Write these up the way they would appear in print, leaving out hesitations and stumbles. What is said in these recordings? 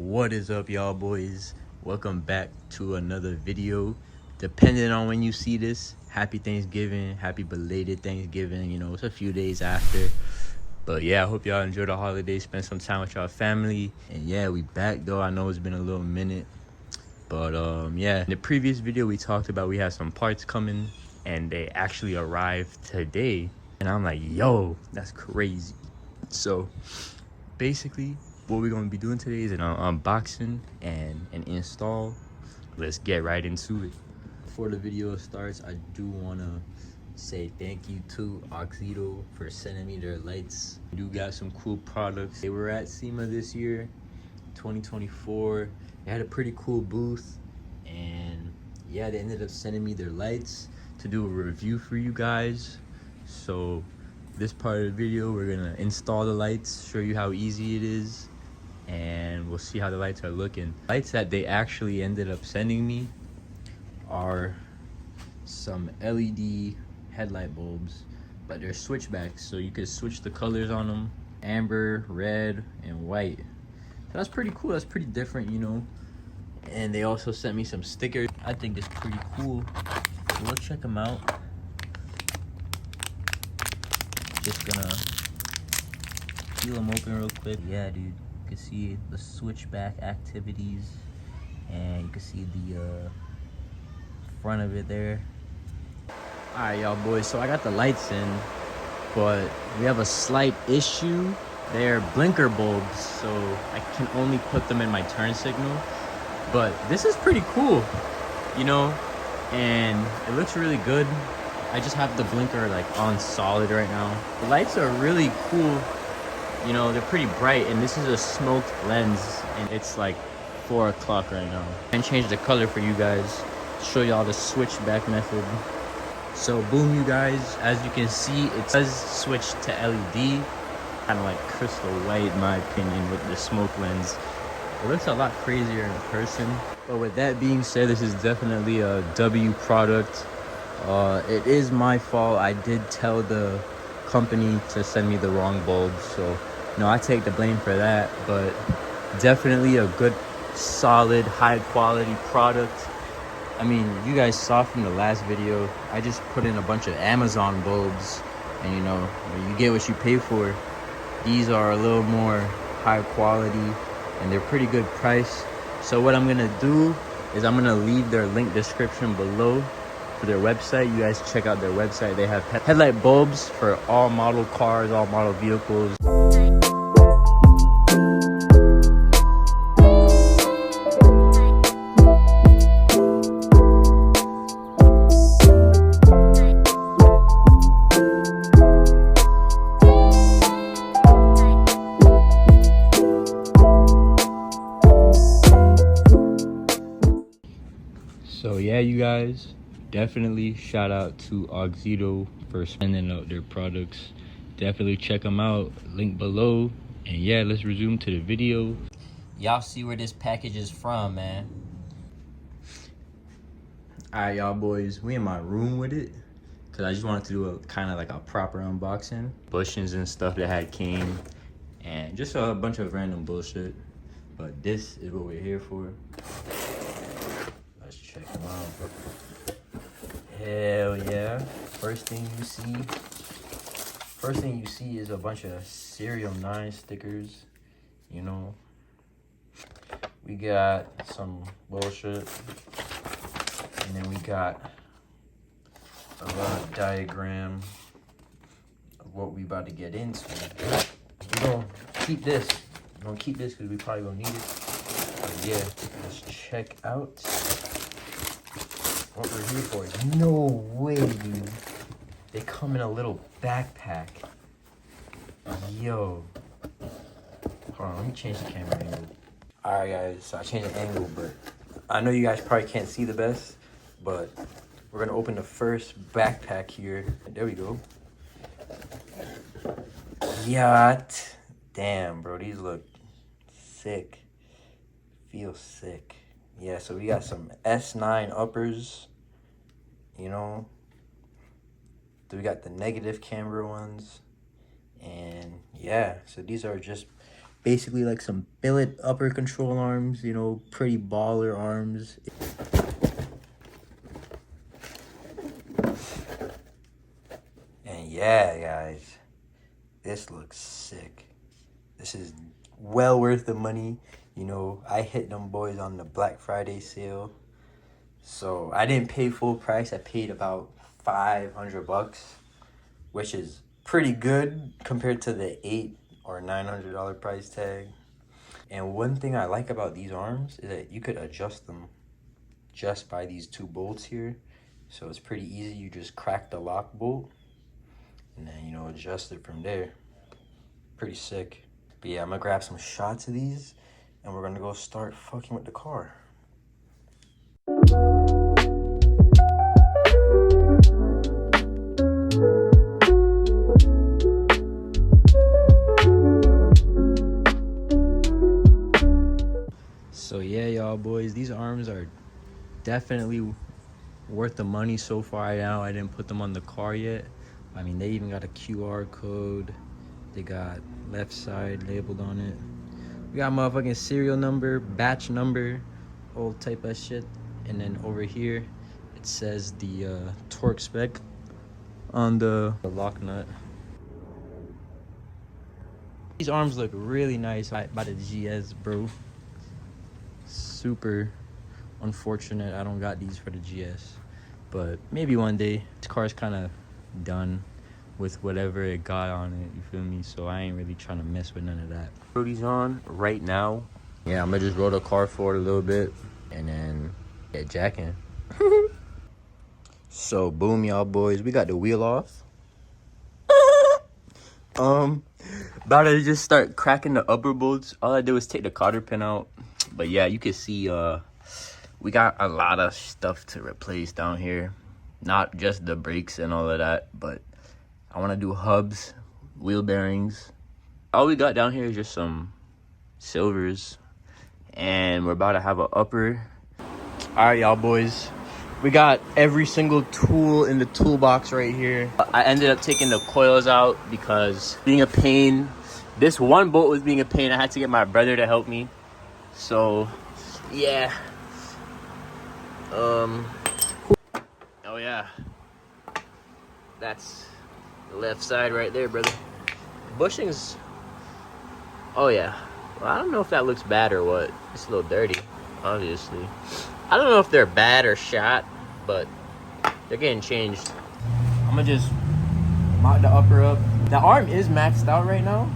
What is up, y'all boys? Welcome back to another video. Depending on when you see this, happy Thanksgiving, happy belated Thanksgiving. You know, it's a few days after, but yeah, I hope y'all enjoy the holidays, spend some time with y'all family. And yeah, we back though. I know it's been a little minute, but yeah, in the previous video we talked about we had some parts coming and they actually arrived today, and I'm like, yo, that's crazy. So basically what we're going to be doing today is an unboxing and an install. Let's get right into it. Before the video starts, I do want to say thank you to Oxido for sending me their lights. We do got some cool products. They were at SEMA this year, 2024. They had a pretty cool booth, and yeah, they ended up sending me their lights to do a review for you guys. So this part of the video, we're gonna install the lights, show you how easy it is, and we'll see how the lights are looking. Lights that they actually ended up sending me are some LED headlight bulbs, but they're switchbacks, so you could switch the colors on them: amber, red, and white. So that's pretty cool. That's pretty different, you know. And they also sent me some stickers. I think it's pretty cool. So we'll check them out. Just gonna peel them open real quick. Yeah, dude, you can see the switchback activities, and you can see the front of it there. All right, y'all boys, so I got the lights in, but we have a slight issue. They're blinker bulbs, so I can only put them in my turn signal. But this is pretty cool, you know, and it looks really good. I just have the blinker like on solid right now. The lights are really cool, you know, they're pretty bright, and this is a smoked lens, and it's like 4 o'clock right now. And change the color for you guys, show y'all the switchback method. So boom, you guys, as you can see, it does switch to LED, kind of like crystal white in my opinion with the smoke lens. It looks a lot crazier in person. But with that being said, this is definitely a W product. It is my fault. I did tell the company to send me the wrong bulbs, so no, I take the blame for that. But definitely a good, solid, high quality product. I mean, you guys saw from the last video, I just put in a bunch of Amazon bulbs, and you know, you get what you pay for. These are a little more high quality, and they're pretty good price. So what I'm gonna do is I'm gonna leave their link description below for their website. You guys check out their website. They have headlight bulbs for all model cars, all model vehicles. So yeah, you guys, definitely shout out to Oxido for sending out their products. Definitely check them out, link below. And yeah, let's resume to the video. Y'all see where this package is from, man. All right, y'all boys, we in my room with it, because I just wanted to do a kind of like a proper unboxing. Bushings and stuff that had came, and just a bunch of random bullshit. But this is what we're here for. Let's check them out. Hell yeah. First thing you see is a bunch of Serial 9 stickers, you know. We got some bullshit, and then we got a lot of diagram of what we about to get into. We're gonna keep this. We're gonna keep this because we probably gonna need it. But yeah, let's check out what we're here for. No way, dude. They come in a little backpack. Yo. Hold on, let me change the camera angle. Alright guys, so I changed the angle, but I know you guys probably can't see the best, but we're gonna open the first backpack here. There we go. Yacht. Damn, bro, these look sick. Feel sick. Yeah, so we got some S9 uppers, you know. We got the negative camber ones, and yeah, so these are just basically like some billet upper control arms, you know, pretty baller arms. And yeah, guys, this looks sick. This is well worth the money. You know, I hit them boys on the Black Friday sale. So I didn't pay full price. I paid about $500, which is pretty good compared to the $800 or $900 price tag. And one thing I like about these arms is that you could adjust them just by these two bolts here. So it's pretty easy. You just crack the lock bolt and then, you know, adjust it from there. Pretty sick. But yeah, I'm gonna grab some shots of these and we're gonna go start fucking with the car. So yeah, y'all boys, these arms are definitely worth the money so far now. I didn't put them on the car yet. I mean, they even got a QR code. They got left side labeled on it. We got motherfucking serial number, batch number, all type of shit. And then over here, it says the torque spec on the lock nut. These arms look really nice by the GS, bro. Super unfortunate I don't got these for the GS, but maybe one day. This car's kind of done with whatever it got on it, you feel me? So I ain't really trying to mess with none of that. Throw these on right now. Yeah, I'm gonna just roll the car forward a little bit and then get jacking. So boom, y'all boys, we got the wheel off. About to just start cracking the upper bolts. All I did was take the cotter pin out. But yeah, you can see we got a lot of stuff to replace down here. Not just the brakes and all of that, but I want to do hubs, wheel bearings. All we got down here is just some silvers. And we're about to have an upper. All right, y'all boys. We got every single tool in the toolbox right here. I ended up taking the coils out because being a pain. This one bolt was being a pain. I had to get my brother to help me. So, yeah. Oh yeah. That's the left side right there, brother. Bushings. Oh yeah. Well, I don't know if that looks bad or what. It's a little dirty, obviously. I don't know if they're bad or shot, but they're getting changed. I'm gonna just mount the upper up. The arm is maxed out right now.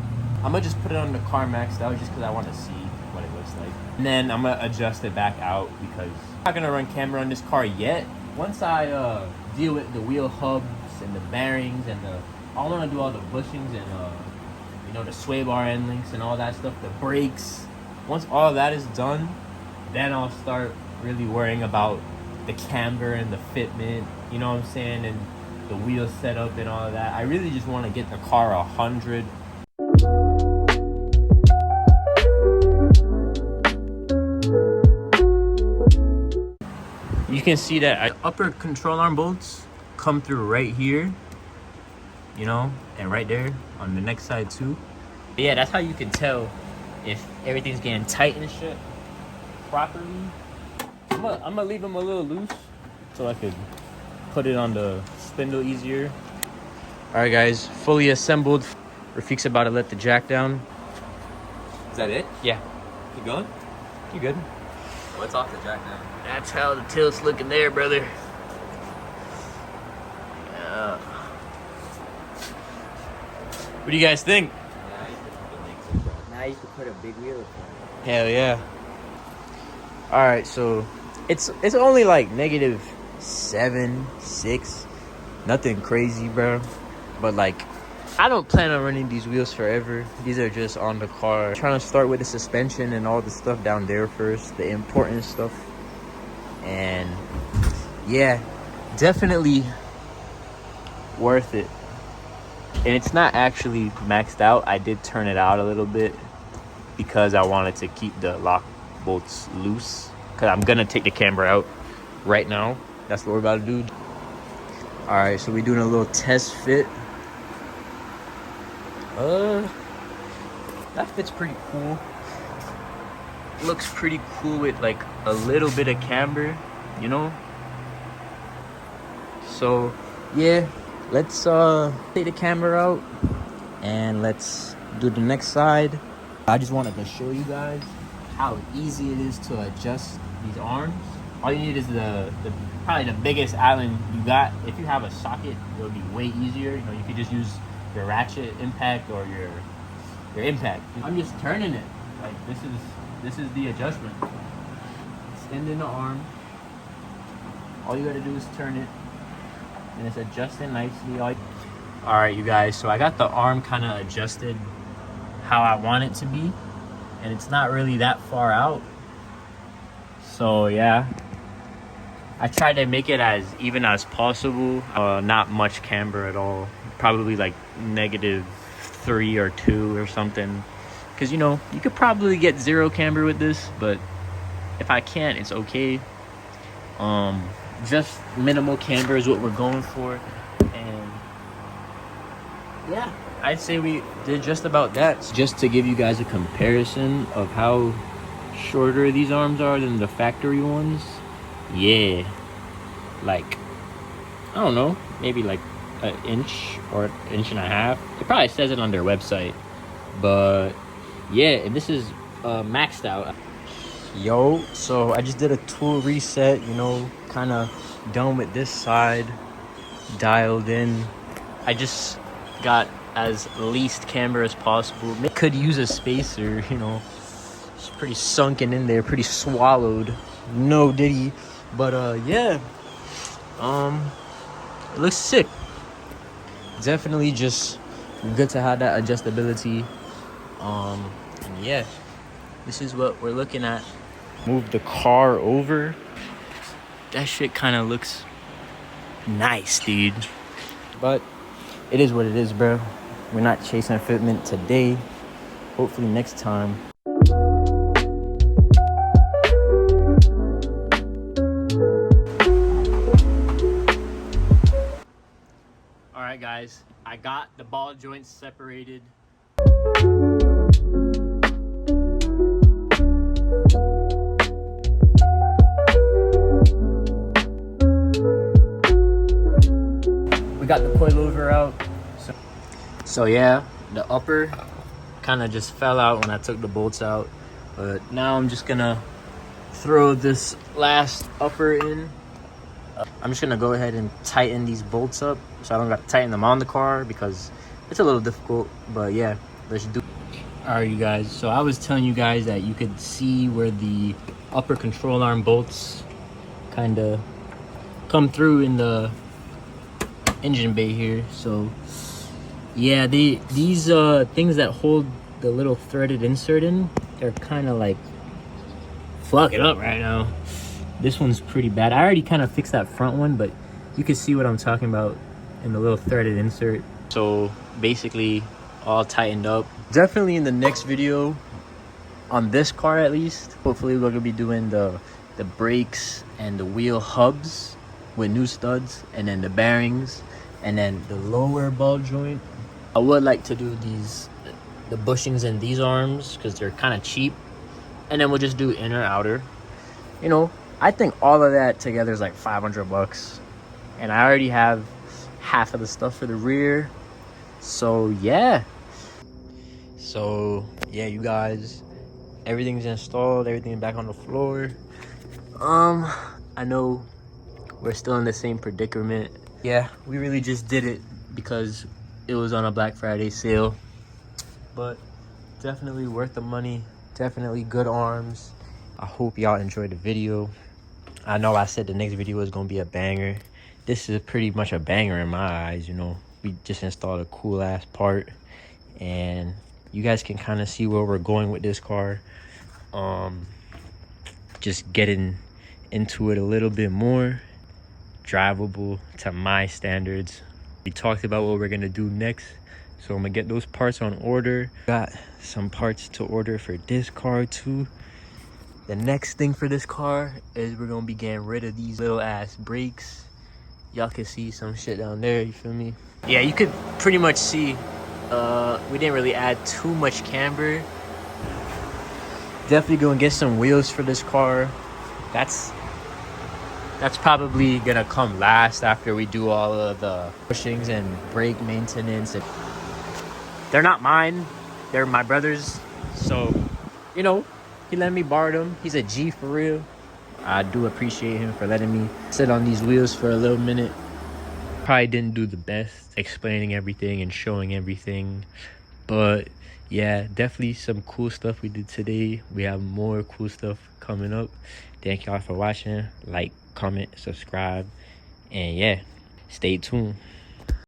I'm gonna just put it on the car maxed out just because I want to see what it looks like. And then I'm gonna adjust it back out because I'm not gonna run camber on this car yet. Once I deal with the wheel hubs and the bearings and I want to do all the bushings and you know, the sway bar end links and all that stuff, the brakes. Once all that is done, then I'll start really worrying about the camber and the fitment, you know what I'm saying, and the wheel setup and all of that. I really just want to get the car 100. You can see that upper control arm bolts come through right here, you know, and right there on the next side too. But yeah, that's how you can tell if everything's getting tight and shit properly. I'm gonna leave them a little loose so I could put it on the spindle easier. All right, guys, fully assembled. Rafiq's about to let the jack down. Is that it? Yeah. Keep going? You good? What's off the jack now? That's how the tilt's looking there, brother. Yeah. What do you guys think? Now you can put a big wheel in front. Hell yeah. All right, so it's only like -7, 6, nothing crazy, bro. But like, I don't plan on running these wheels forever. These are just on the car. I'm trying to start with the suspension and all the stuff down there first, the important stuff. And yeah, definitely worth it. And it's not actually maxed out. I did turn it out a little bit because I wanted to keep the lock bolts loose, because I'm gonna take the camber out right now. That's what we're about to do. All right, so we're doing a little test fit. that fits pretty cool. Looks pretty cool with like a little bit of camber, you know. So yeah, let's take the camber out and let's do the next side. I just wanted to show you guys how easy it is to adjust these arms. All you need is the probably the biggest Allen you got. If you have a socket, it'll be way easier. You know, you could just use your ratchet impact or your impact. I'm just turning it. Like this is the adjustment. Extending the arm. All you gotta do is turn it, and it's adjusting nicely. All right, you guys. So I got the arm kind of adjusted how I want it to be, and it's not really that far out. So yeah, I tried to make it as even as possible. Not much camber at all. Probably like -3 or 2 or something. Because, you know, you could probably get 0 camber with this, but if I can't, it's okay. Just minimal camber is what we're going for. And yeah, I'd say we did just about that. Just to give you guys a comparison of how shorter these arms are than the factory ones. Yeah, like, I don't know, maybe like an inch or an inch and a half. It probably says it on their website, but yeah, and this is maxed out. Yo, so I just did a tool reset, you know, kind of done with this side, dialed in. I just got as least camber as possible. Could use a spacer, you know. It's pretty sunken in there, pretty swallowed. No diddy. But yeah. It looks sick. Definitely just good to have that adjustability. And yeah, this is what we're looking at. Move the car over. That shit kind of looks nice, dude. But it is what it is, bro. We're not chasing fitment today. Hopefully next time. All right, guys. I got the ball joints separated. We got the coilover out. So yeah, the upper kind of just fell out when I took the bolts out. But now I'm just gonna throw this last upper in. I'm just gonna go ahead and tighten these bolts up so I don't got to tighten them on the car because it's a little difficult. But yeah, let's do it. All right, you guys, so I was telling you guys that you could see where the upper control arm bolts kind of come through in the engine bay here. So yeah, these things that hold the little threaded insert in, they're kind of like fucking up right now. This one's pretty bad. I already kind of fixed that front one, but you can see what I'm talking about in the little threaded insert. So basically all tightened up. Definitely in the next video, on this car at least, hopefully we're gonna be doing the brakes and the wheel hubs with new studs, and then the bearings, and then the lower ball joint. I would like to do the bushings in these arms because they're kind of cheap, and then we'll just do inner outer. You know, I think all of that together is like $500, and I already have half of the stuff for the rear. So yeah, you guys, everything's installed, everything back on the floor. I know we're still in the same predicament. Yeah, we really just did it because it was on a Black Friday sale, but definitely worth the money. Definitely good arms. I hope y'all enjoyed the video. I know I said the next video was gonna be a banger. This is pretty much a banger in my eyes. You know, we just installed a cool ass part, and you guys can kind of see where we're going with this car. Just getting into it a little bit more, drivable to my standards. We talked about what we're gonna do next, so I'm gonna get those parts on order. Got some parts to order for this car too. The next thing for this car is we're gonna be getting rid of these little ass brakes. Y'all can see some shit down there, you feel me? Yeah, you could pretty much see We didn't really add too much camber. Definitely gonna get some wheels for this car. That's probably gonna come last after we do all of the bushings and brake maintenance. They're not mine, they're my brother's. So, you know, he let me borrow them. He's a G for real. I do appreciate him for letting me sit on these wheels for a little minute. Probably didn't do the best explaining everything and showing everything, but yeah, definitely some cool stuff we did today. We have more cool stuff coming up. Thank y'all for watching. Like, comment, subscribe, and yeah, stay tuned.